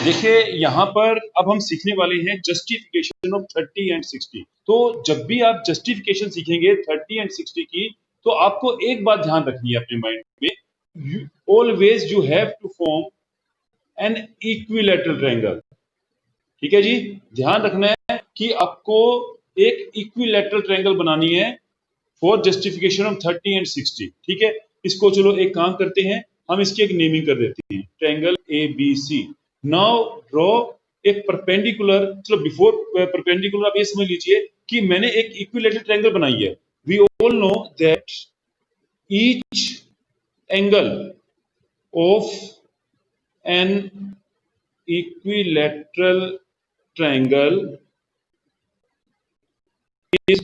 देखिए यहाँ पर अब हम सीखने वाले हैं जस्टिफिकेशन ऑफ 30 एंड 60। तो जब भी आप जस्टिफिकेशन सीखेंगे 30 एंड 60 की, तो आपको एक बात ध्यान रखनी है अपने माइंड में, always you have to form an equilateral triangle. ठीक है जी, ध्यान रखना है कि आपको एक इक्विलैटरल ट्रायंगल बनानी है फॉर जस्टिफिकेशन ऑफ 30 एंड 60। ठीक है, इसको चलो एक काम करते हैं, हम इसकी एक नेमिंग कर देते हैं, triangle A B C. Now draw एक परपेंडिकुलर। चलो बिफोर परपेंडिकुलर आप ये समझ लीजिए कि मैंने एक इक्विलैटरल ट्रायंगल बनाई है। We all know that each angle of an equilateral triangle is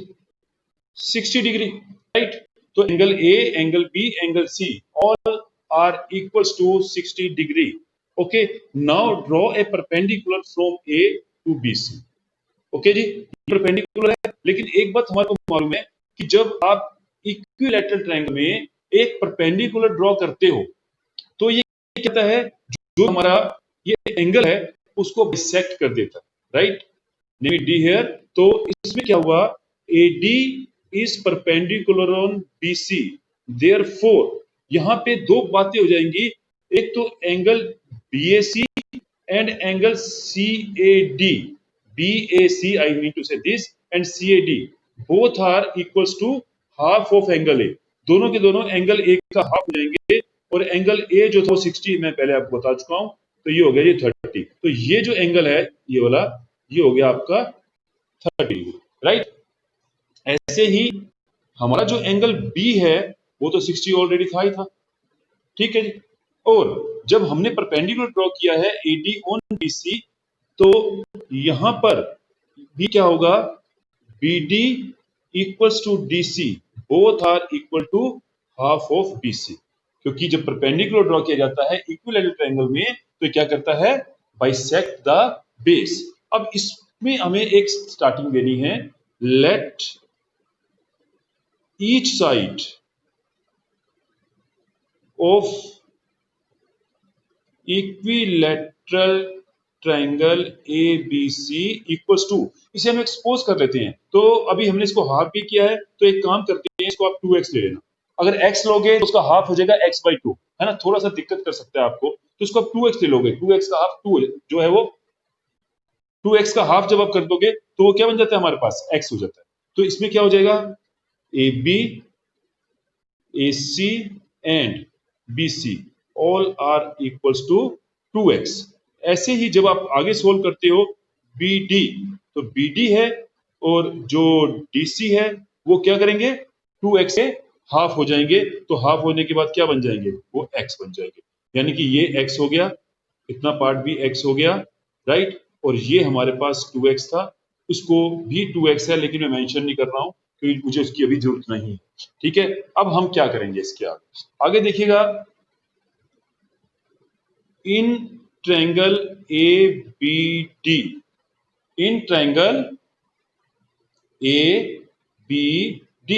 60 degree, right? तो angle A, angle B, angle C all are equals to 60 degree. Okay, now draw a perpendicular from A to BC. Okay जी, perpendicular है, लेकिन एक बात हमारे को मालूम है कि जब आप इक्विलैटरल ट्रायंगल में एक परपेंडिकुलर ड्रॉ करते हो तो ये कहता है जो हमारा ये एंगल है उसको बिसेक्ट कर देता है, right? Name it D here. तो इसमें क्या हुआ, AD is perpendicular on BC, therefore यहां पे दो बातें हो जाएंगी, एक तो angle BAC and angle CAD। BAC, I mean to say this, and CAD both are equals to half of angle A। दोनों के दोनों एंगल A का हाफ हो जाएंगे, और एंगल A जो था 60 मैं पहले आपको बता चुका हूं, तो ये हो गया ये 30। तो ये जो एंगल है ये वाला, ये हो गया आपका 30 डिग्री, राइट? ऐसे ही हमारा जो एंगल B है वो तो 60 ऑलरेडी था ही था। ठीक है जी, और जब हमने परपेंडिकुलर ड्रॉ किया है AD ऑन BC, तो यहां पर भी क्या होगा, BD equals to DC, both are equal to half of BC। क्योंकि जब परपेंडिकुलर ड्रॉ किया जाता है इक्विलैटरल ट्रायंगल में, तो क्या करता है, बाइसेक्ट द बेस। अब इसमें हमें एक स्टार्टिंग देनी है, let each side of equilateral triangle ABC equals to, इसे हम एक्सपोज कर लेते हैं। तो अभी हमने इसको हाफ भी किया है, तो एक काम करते हैं, इसको आप 2x ले लेना। अगर x लोगे तो उसका हाफ हो जाएगा x/2, है ना? थोड़ा सा दिक्कत कर सकता है आपको, तो इसको आप 2x ले लोगे। 2x का हाफ 2 जो है वो 2x का हाफ जब आप कर दोगे तो वो क्या बन जाता है, हमारे पास x हो जाता है। तो इसमें क्या हो जाएगा, AB, AC and BC all are equals to 2x। ऐसे ही जब आप आगे सोल्व करते हो BD, तो BD है और जो DC है वो क्या करेंगे, 2x से हाफ हो जाएंगे। तो हाफ होने के बाद क्या बन जाएंगे, वो x बन जाएंगे। यानी कि ये x हो गया, इतना पार्ट भी x हो गया, राइट? और ये हमारे पास 2x था, उसको भी 2x है, लेकिन मैं मेंशन नहीं कर रहा हूं क्योंकि मुझे उसकी अभी जरूरत नहीं है। ठीक है, अब हम क्या करेंगे इसके आगे देखिएगा, in triangle ABD, in triangle ABD,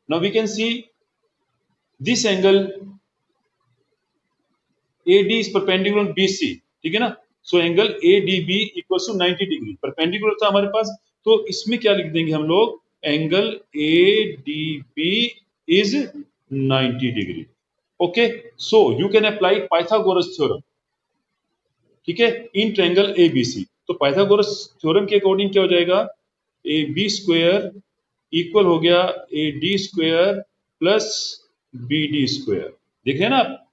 now we can see this angle AD is perpendicular on BC, ठीक है ना? So angle ADB equal to 90 degree, perpendicular था हमारे पास, तो इसमें क्या लिख देंगे हम लोग, angle ADB is 90 degree. Okay, so you can apply Pythagoras theorem, ठीक है, इन ट्रायंगल ABC। तो पाइथागोरस थ्योरम के अकॉर्डिंग क्या हो जाएगा, AB स्क्वायर इक्वल हो गया AD square plus BD square. देख रहे हैं ना आप,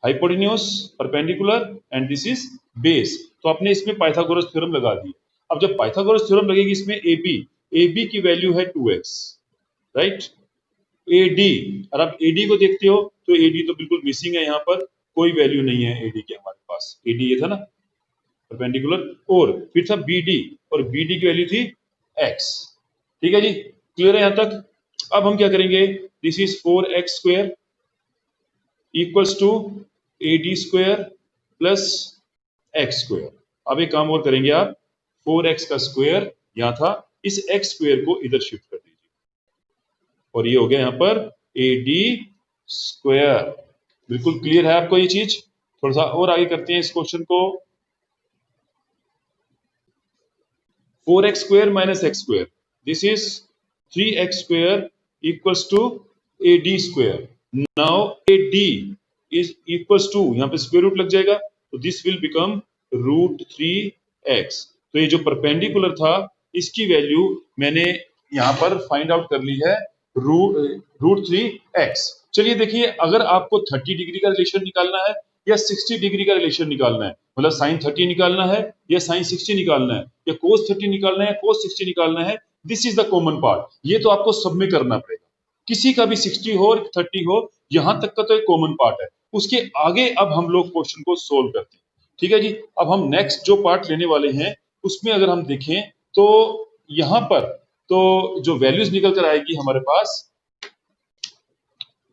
hypotenuse, perpendicular and this is base. तो आपने इसमें पाइथागोरस थ्योरम लगा दी। अब जब पाइथागोरस थ्योरम लगेगी इसमें AB की वैल्यू है 2x, राइट? AD, और आप AD को देखते हो तो AD तो बिल्कुल मिसिंग है, यहाँ पर कोई वैल्यू नहीं है AD की हमारे पास। AD ये था ना परपेंडिकुलर, और फिर था BD, और BD की वैल्यू थी x। ठीक है जी, क्लियर है यहां तक? अब हम क्या करेंगे, this is 4x square equals to AD square plus x square. अब एक काम और करेंगे आप, 4x का स्क्वायर यहां था, इस x स्क्वायर को इधर शिफ्ट कर दीजिए, और ये हो गया यहां पर AD स्क्वायर। बिल्कुल क्लियर है आपको ये चीज? थोड़ा सा और आगे करते हैं इस क्वेश्चन को। 4x square minus x square. This is 3x square equals to AD square. Now AD is equals to, यहाँ पे स्क्वायर रूट लग जाएगा, तो दिस विल बिकम √3x. तो ये जो परपेंडिकुलर था इसकी वैल्यू मैंने यहाँ पर फाइंड आउट कर ली है, √3x. चलिए देखिए, अगर आपको 30 डिग्री का रिलेशन निकालना है या 60 डिग्री का रिलेशन निकालना है, मतलब साइन 30 निकालना है या साइन 60 निकालना है या कोस 30 निकालना है कोस 60 निकालना है, this is the common part. ये तो आपको सब में करना पड़ेगा, किसी का भी 60 हो 30 हो, यहां तक का तो एक कॉमन पार्ट है. उसके आगे अब हम लोग क्वेश्चन को सोल्व करते हैं. ठीक है जी. अब हम नेक्स्ट जो पार्ट लेने वाले हैं उसमें अगर हम देखें तो यहां पर तो जो वैल्यूज निकल कर आएगी हमारे पास.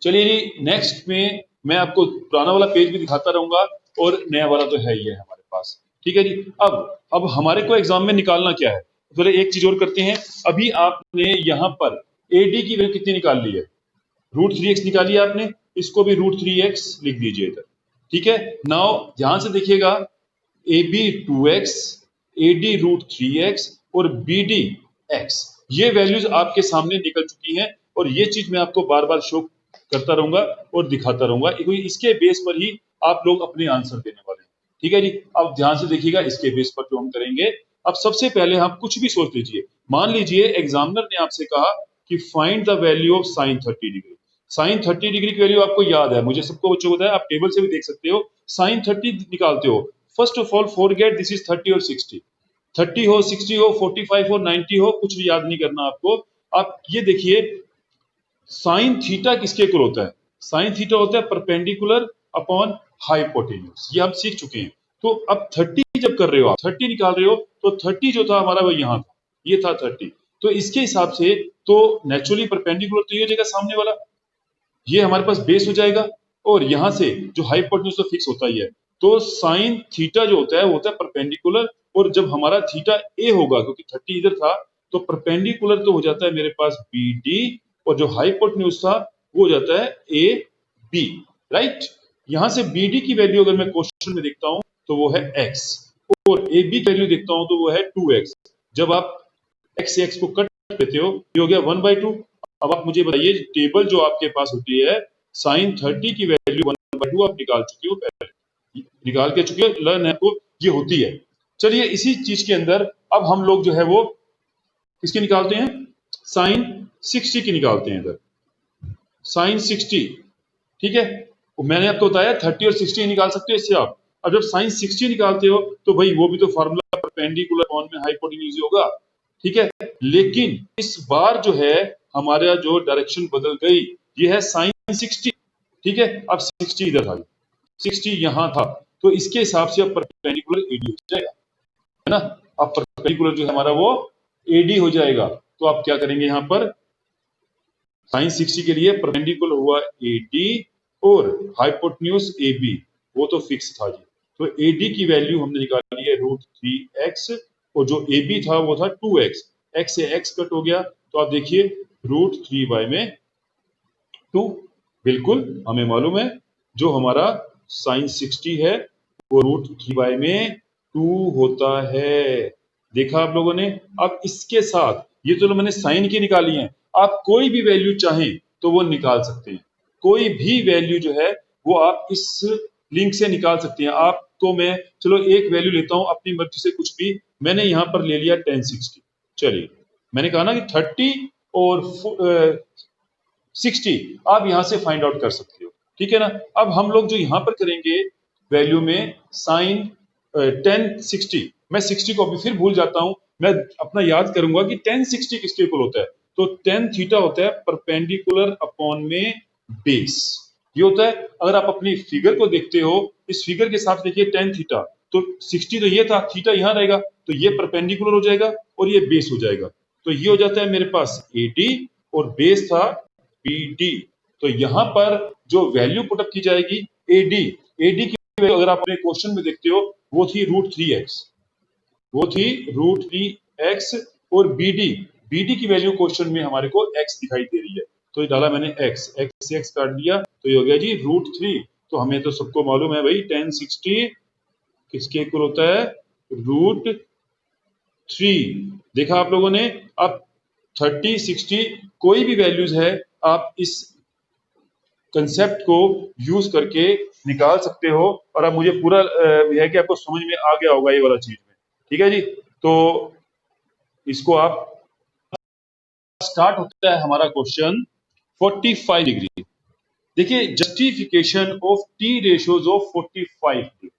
चलिए जी, नेक्स्ट में मैं आपको पुराना वाला पेज भी दिखाता रहूंगा और नया वाला तो है ही है हमारे पास. ठीक है जी. अब हमारे को एग्जाम में निकालना क्या है, चलो एक चीज और करते हैं. अभी आपने यहाँ पर AD की वैल्यू कितनी निकाल ली है, √3x निकाली है आपने, इसको भी √3x लिख दीजिए इधर. ठीक है. नाउ ध्यान से देखिएगा, AB 2x, AD √3x और BD x, ये वैल्यूज आपके सामने निकल चुकी हैं और ये चीज मैं आपको बार बार शो करता रहूंगा और दिखाता रहूंगा, इसके बेस पर ही आप लोग अपने आंसर देने वाले हैं. ठीक है जी. अब ध्यान से देखिएगा, इसके बेस पर जो हम करेंगे, अब सबसे पहले हम कुछ भी सोच लीजिए. मान लीजिए एग्जामिनर ने आपसे कहा कि find the value of sine 30 degree. Sine 30 degree की वैल्यू आपको याद है, मुझे सबको बच्चों को बताया, आप टेबल से भी देख सकते हो. साइन 30 निकालते हो, first of all forget this is 30 और 60. 30 हो 60 हो 45 हो 90 हो, कुछ भी याद नहीं करना आपको. आप ये देखिए, साइन थीटा किसके इक्वल होता है, साइन थीटा होता है परपेंडिकुलर अपॉन हाइपोटेन्यूज. ये हम सीख चुके हैं. तो अब 30 जब कर रहे हो, आप 30 निकाल रहे हो, तो 30 जो था हमारा वो यहाँ था, ये था 30. तो इसके हिसाब से तो नेचुरली परपेंडिकुलर तो ये हो जाएगा सामने वाला, ये हमारे पास बेस हो जाएगा, और यहां से जो हाइपोटेन्यूज तो फिक्स होता ही है. तो साइन थीटा जो होता है वो होता है परपेंडिकुलर, और जब हमारा थीटा ए होगा, क्योंकि 30 इधर था, तो परपेंडिकुलर तो हो जाता है मेरे पास BD, और जो हाइपोटेन्यूज था वो हो जाता है AB. राइट. यहां से BD की वैल्यू अगर मैं क्वेश्चन में देखता हूं तो वो है x, और AB की वैल्यू देखता हूं तो वो है 2x. जब आप x से x को कट देते हो, ये हो गया 1/2. अब आप मुझे बताइए, टेबल जो आपके पास होती है, साइन 30 की वैल्यू 1/2 आप निकाल चुके हो, पहले निकाल के चुके हो, लर्न है आपको, ये होती है. चलिए इसी चीज के अंदर अब हम लोग जो है वो किसकी निकालते हैं, साइन 60 की निकालते हैं. इधर साइन 60. ठीक है. मैंने आपको बताया 30 और 60 निकाल सकते हो इससे आप. अब जब साइन 60 निकालते हो तो भाई वो भी तो फार्मूला परपेंडिकुलर अपॉन में हाइपोटेन्यूज होगा. ठीक है. लेकिन इस बार जो है हमारा जो डायरेक्शन बदल गई, ये है साइन 60. ठीक है. अब 60 इधर था, 60 यहां था, तो इसके हिसाब से अब परपेंडिकुलर AD हो जाएगा, है ना. अब परपेंडिकुलर जो है हमारा वो AD हो जाएगा. तो आप क्या करेंगे, यहां पर साइन 60 के लिए परपेंडिकुलर हुआ AD और हाइपोटेन्यूज AB, वो तो फिक्स था जी. तो AD की वैल्यू हमने निकाली है √3x, और जो AB था वो था 2x. x से x कट हो गया, तो आप देखिए √3y में 2. बिल्कुल हमें मालूम है जो हमारा साइन 60 है वो √3y में 2 होता है. देखा आप लोगों ने. अब इसके साथ ये तो मैंने साइन की निकाली है, आप कोई भी वैल्यू चाहें तो वो निकाल सकते हैं. कोई भी वैल्यू जो है वो आप इस लिंक से निकाल सकते हैं. आपको मैं चलो एक वैल्यू लेता हूं अपनी मर्जी से, कुछ भी. मैंने यहां पर ले लिया 1060. चलिए, मैंने कहा ना कि 30 और 60 आप यहां से फाइंड आउट कर सकते हो. ठीक है ना. अब हम लोग जो यहां पर करेंगे वैल्यू में साइन 1060, मैं 60 को अभी फिर भूल जाता हूं, मैं अपना याद करूंगा कि 1060 किसके इक्वल होता है. तो tan थीटा होता है परपेंडिकुलर अपॉन में बेस. ये होता है. अगर आप अपनी फिगर को देखते हो, इस फिगर के हिसाब से देखिए tan थीटा, तो 60 तो ये था, थीटा यहां रहेगा, तो ये परपेंडिकुलर हो जाएगा और ये बेस हो जाएगा. तो ये हो जाता है मेरे पास AD और बेस था BD. तो यहां पर जो वैल्यू पुटअप की जाएगी AD की वैल्यू अगर आप अपने क्वेश्चन में देखते हो वो थी √3x, वो थी √3x, और BD की वैल्यू क्वेश्चन में हमारे को x दिखाई दे रही है, तो ये डाला मैंने x से x काट दिया, तो ये हो गया जी √3. तो हमें तो सबको मालूम है भाई 1060 किसके इक्वल होता है, 3। देखा आप लोगों ने। अब 30, 60 कोई भी वैल्यूज है आप इस कंसेप्ट को यूज करके निकाल सकते हो, और अब मुझे पूरा है कि आपको समझ में आ गया होगा ये वाला चीज में। ठीक है जी। तो इसको आप स्टार्ट होता है हमारा क्वेश्चन 45 डिग्री। देखिए justification of T ratios of 45 degree.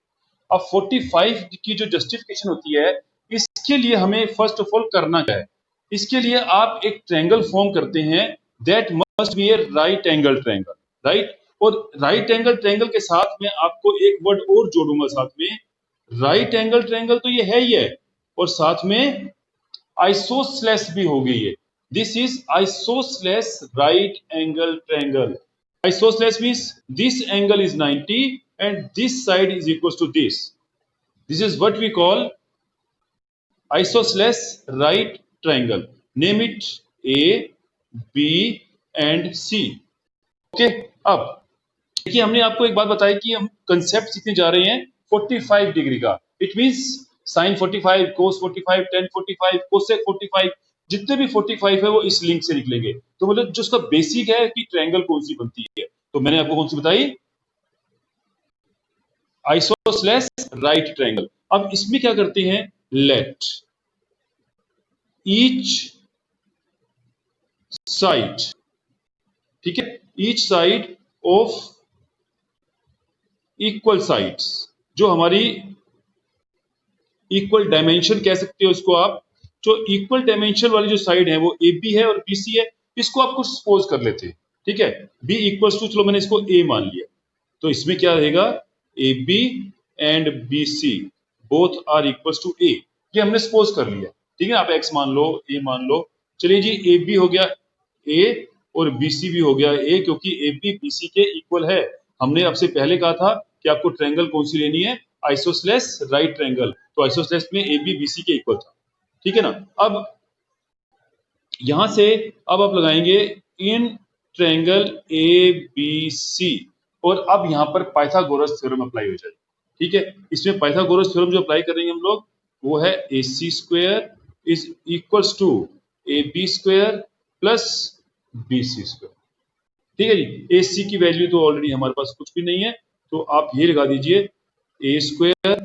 अब 45 की जो जस्टिफिकेशन होती है, इसके लिए हमें फर्स्ट ऑफ ऑल करना क्या है। इसके लिए आप एक ट्रायंगल फॉर्म करते हैं, that must be A right angle triangle, right. और राइट एंगल ट्रायंगल के साथ में आपको एक वर्ड और जोड़ूंगा साथ में। राइट एंगल ट्रायंगल तो ये है ही है, और साथ में आइसोसेलेस भी हो गई है। This is isosceles right angle triangle. Isosceles means this angle is 90 and this side is equals to this. This is what we call isosceles right triangle. Name it A, B and C. Okay. अब देखिए हमने आपको एक बात बताई कि हम concept सीखने जा रहे हैं 45 डिग्री का। It means sin 45, cos 45, tan 45, cosec 45, जितने भी 45 है वो इस लिंक से निकलेंगे। तो मतलब जो उसका बेसिक है कि ट्रायंगल कौन सी बनती है, तो मैंने आपको कौन सी बताई, आइसोसेलेस राइट ट्रायंगल। अब इसमें क्या करते हैं, लेट ईच साइड, ठीक है, each side of equal sides, जो हमारी इक्वल डायमेंशन कह सकते हो इसको आप, जो इक्वल डायमेंशन वाली जो साइड है वो ए बी है और बी सी है। इसको आप कुछ सपोज कर लेते हैं, ठीक है, बी इक्वल्स टू, चलो मैंने इसको ए मान लिया, तो इसमें क्या रहेगा, A B and B C both are equals to A, ये हमने सपोज कर लिया। ठीक है, आप एक्स मान लो, ए मान लो। चलिए जी, ए बी हो गया ए और बी सी भी हो गया ए, क्योंकि ए बी बी सी के इक्वल है। हमने आपसे पहले कहा था कि आपको ट्रायंगल कौन सी लेनी है, आइसोसेलेस राइट ट्रायंगल। तो आइसोसेलेस में ए बी बी सी के इक्वल था, ठीक है ना। अब यहां से अब आप लगाएंगे इन ट्रायंगल ए बी सी, और अब यहां पर पाइथागोरस थ्योरम अप्लाई हो जाएगा। ठीक है, इसमें पाइथागोरस थ्योरम जो अप्लाई करेंगे हम लोग, वो है A C square is equals to A B square plus B C square. ठीक है जी, ए सी की वैल्यू तो ऑलरेडी हमारे पास कुछ भी नहीं है, तो आप ये लगा दीजिए ए स्क्वायर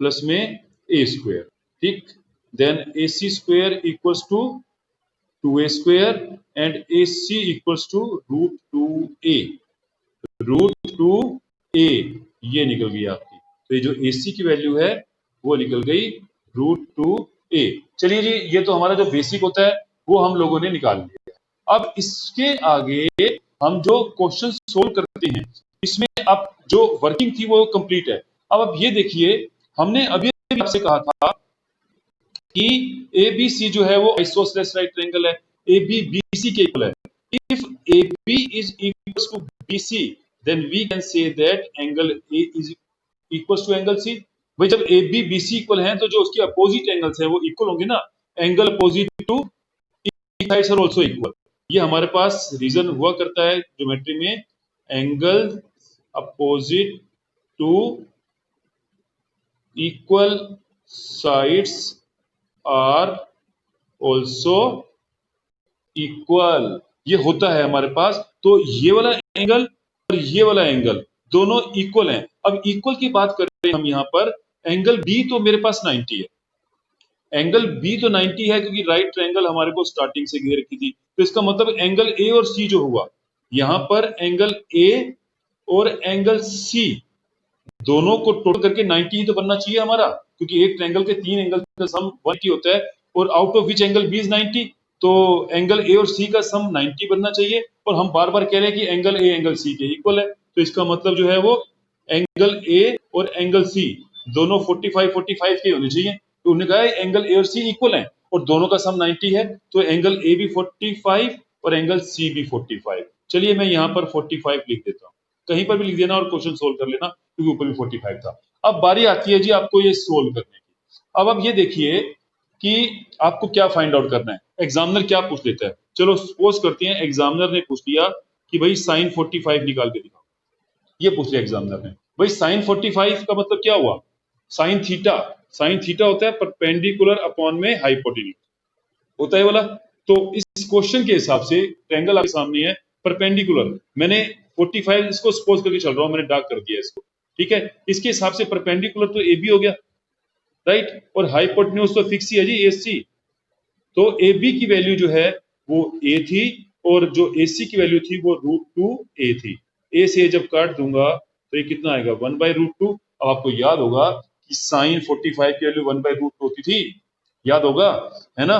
प्लस में ए स्क्वायर, ठीक। Then A C square equals to 2a square and AC equals to root 2a, root 2a ये निकल गई आपकी। तो ये जो AC की वैल्यू है वो निकल गई रूट 2a। चलिए जी, ये तो हमारा जो बेसिक होता है वो हम लोगों ने निकाल लिया। अब इसके आगे हम जो क्वेश्चन सोल्व करते हैं, इसमें अब जो वर्किंग थी वो कंप्लीट है। अब आप ये देखिए, हमने अभी आपसे कहा था कि ए बी सी जो है वो आइसोसेलेस राइट ट्रायंगल है, ए बी बी सी के इक्वल है। If A B is equals to B C, then we can say that angle A is equals to angle C. भाई जब A B B C equal हैं, तो जो उसके opposite angles हैं वो इक्वल होंगे ना, angle opposite to sides are also equal. ये हमारे पास रीजन हुआ करता है ज्योमेट्री में, angle opposite to equal sides are also equal, ये होता है हमारे पास। तो ये वाला एंगल और ये वाला एंगल दोनों इक्वल हैं। अब इक्वल की बात कर रहे हैं हम यहाँ पर, एंगल बी तो मेरे पास 90 है, एंगल बी तो 90 है क्योंकि राइट ट्रायंगल हमारे को स्टार्टिंग से घेर रखी थी। तो इसका मतलब एंगल ए और सी जो हुआ, यहाँ पर एंगल ए और एंगल सी दोनों को टोटल करके 90 ही तो बनना चाहिए हमारा, क्योंकि एक ट्रायंगल के तीन एंगल का सम 180 होता है, और out of which angle B is 90, तो एंगल ए और सी का सम 90 बनना चाहिए। और हम बार बार कह रहे हैं कि एंगल ए एंगल सी के इक्वल है, तो इसका मतलब जो है वो एंगल ए और एंगल सी दोनों 45 45 के होने चाहिए। तो उन्होंने कहा एंगल ए और सी इक्वल हैं और दोनों का सम 90 है, तो एंगल ए भी 45 और एंगल सी भी 45। चलिए मैं यहाँ पर 45 लिख देता हूँ, कहीं पर भी लिख देना और क्वेश्चन सोल्व कर लेना, क्योंकि ऊपर भी 45 था। अब बारी आती है जी आपको ये सोल्व करने की। अब आप ये देखिए कि आपको क्या फाइंड आउट करना है, एग्जामिनर क्या पूछ लेता है। चलो सपोज करते हैं एग्जामिनर ने पूछ लिया कि भाई साइन 45 निकाल के दिखाओ, ये पूछ लिया एग्जामिनर ने। भाई साइन 45 का मतलब क्या हुआ, साइन थीटा होता है परपेंडिकुलर अपॉन में हाइपोटेन्यूज होता है वाला। तो इस क्वेश्चन के हिसाब से ट्रायंगल आपके सामने है परपेंडिकुलर, मैंने 45 इसको सपोज करके चल रहा हूं, मैंने डार्क कर दिया इसको, ठीक है। इसके हिसाब से परपेंडिकुलर तो ए बी हो गया, राइट, और हाइपोटेन्यूज तो फिक्स ही है जी ए सी। तो ए बी की वैल्यू जो है वो ए थी और जो ए सी की वैल्यू थी वो √2 ए थी। ए से जब काट दूंगा तो ये कितना आएगा 1/√2। अब आपको याद होगा कि साइन 45 की वैल्यू 1/√2 होती थी, याद होगा, है ना।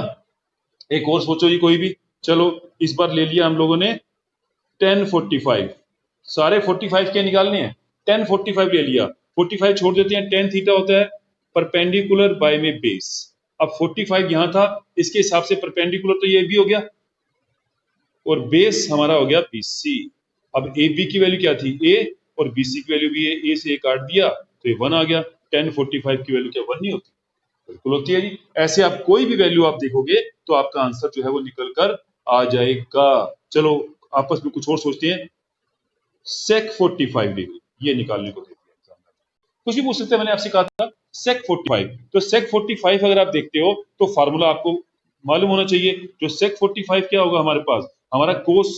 एक और सोचो जी कोई भी, चलो इस बार ले लिया हम लोगों ने tan 45, सारे 45 के निकालने हैं, tan 45 ले लिया, 45 छोड़ देते हैं, tan थीटा होता है परपेंडिकुलर बाय में बेस। अब 45 यहां था, इसके हिसाब से परपेंडिकुलर तो ये भी हो गया और बेस हमारा हो गया BC। अब ए बी की वैल्यू क्या थी a और BC की वैल्यू भी a से a काट दिया तो ये 1 आ गया। tan 45 की वैल्यू क्या 1 नहीं होती? बिल्कुल होती है जी। ऐसे आप कोई भी वैल्यू आप देखोगे तो आपका आंसर जो है वो निकल कर आ जाएगा। चलो आपस में कुछ और सोचते हैं, sec 45 डिग्री ये निकालने को देखते हैं एग्जाम में। कुछ भी पूछ सकते हैं, मैंने आपसे कहा था sec 45। तो sec 45 अगर आप देखते हो तो फार्मूला आपको मालूम होना चाहिए। जो sec 45 क्या होगा हमारे पास, हमारा कोस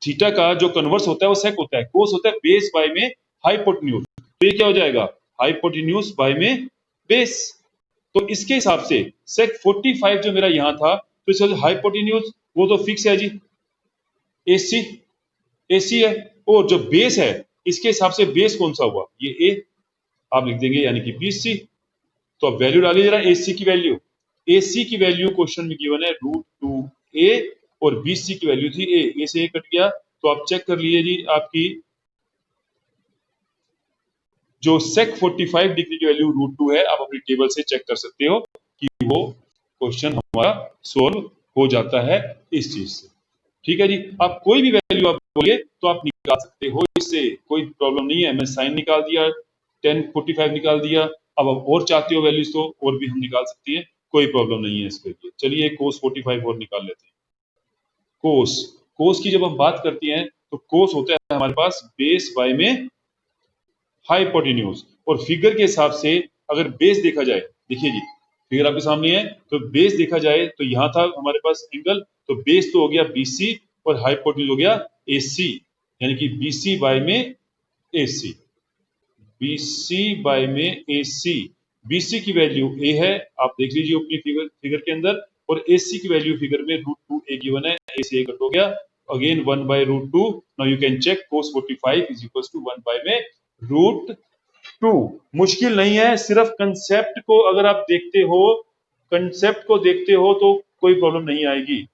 थीटा का जो कन्वर्स होता है वो sec होता है, कोस होता है बेस बाय में हाइपोटेन्यूज। तो ये क्या हो जाएगा हाइपोटेन्यूज बाय में बेस। तो इसके हिसाब से sec 45 जो मेरा यहां था तो इसका हाइपोटेन्यूज वो तो फिक्स है जी, AC AC है, और जो बेस है इसके हिसाब से बेस कौन सा हुआ ये A, आप लिख देंगे यानी कि BC। तो अब वैल्यू डालिए जरा AC की वैल्यू, AC की वैल्यू क्वेश्चन में गिवन है √2A और BC की वैल्यू थी A से A कट गया। तो आप चेक कर लीजिए जी आपकी जो sec 45 डिग्री की वैल्यू √2 है, आप अपनी टेबल से चेक कर सकते हो कि वो क्वेश्चन हमारा सोल्व हो जाता है इस चीज से। ठीक है जी, आप कोई भी वैल्यू आप बोलिए तो आप निकाल सकते हो, इससे कोई प्रॉब्लम नहीं है। मैं साइन निकाल दिया, tan 45 निकाल दिया, अब आप और चाहते हो वैल्यूज तो और भी हम निकाल सकते हैं, कोई प्रॉब्लम नहीं है इसके लिए। चलिए cos 45 और निकाल लेते हैं। कोस कोस की जब हम बात करते हैं तो कोस होता है हमारे पास बेस बाय में हाइपोटेन्यूज, और फिगर के हिसाब से अगर बेस देखा जाए, देखिए जी फिगर आपके सामने है, तो बेस देखा जाए तो यहां था हमारे पास एंगल, तो बेस तो हो गया BC और हाइपोटेन्यूज हो गया AC, यानी कि BC बाय में AC, BC बाय में AC। BC की वैल्यू A है, आप देख लीजिए अपनी फिगर के अंदर, और AC की वैल्यू फिगर में √2A गिवन है, A से A कट हो गया, again 1/√2। Now you can check cos 45 is equal to 1 by में √2। मुश्किल नहीं है, सिर्फ कंसेप्ट को अगर आप देखते हो, कंसेप्ट को देखते हो तो कोई प्रॉब्लम नहीं आएगी।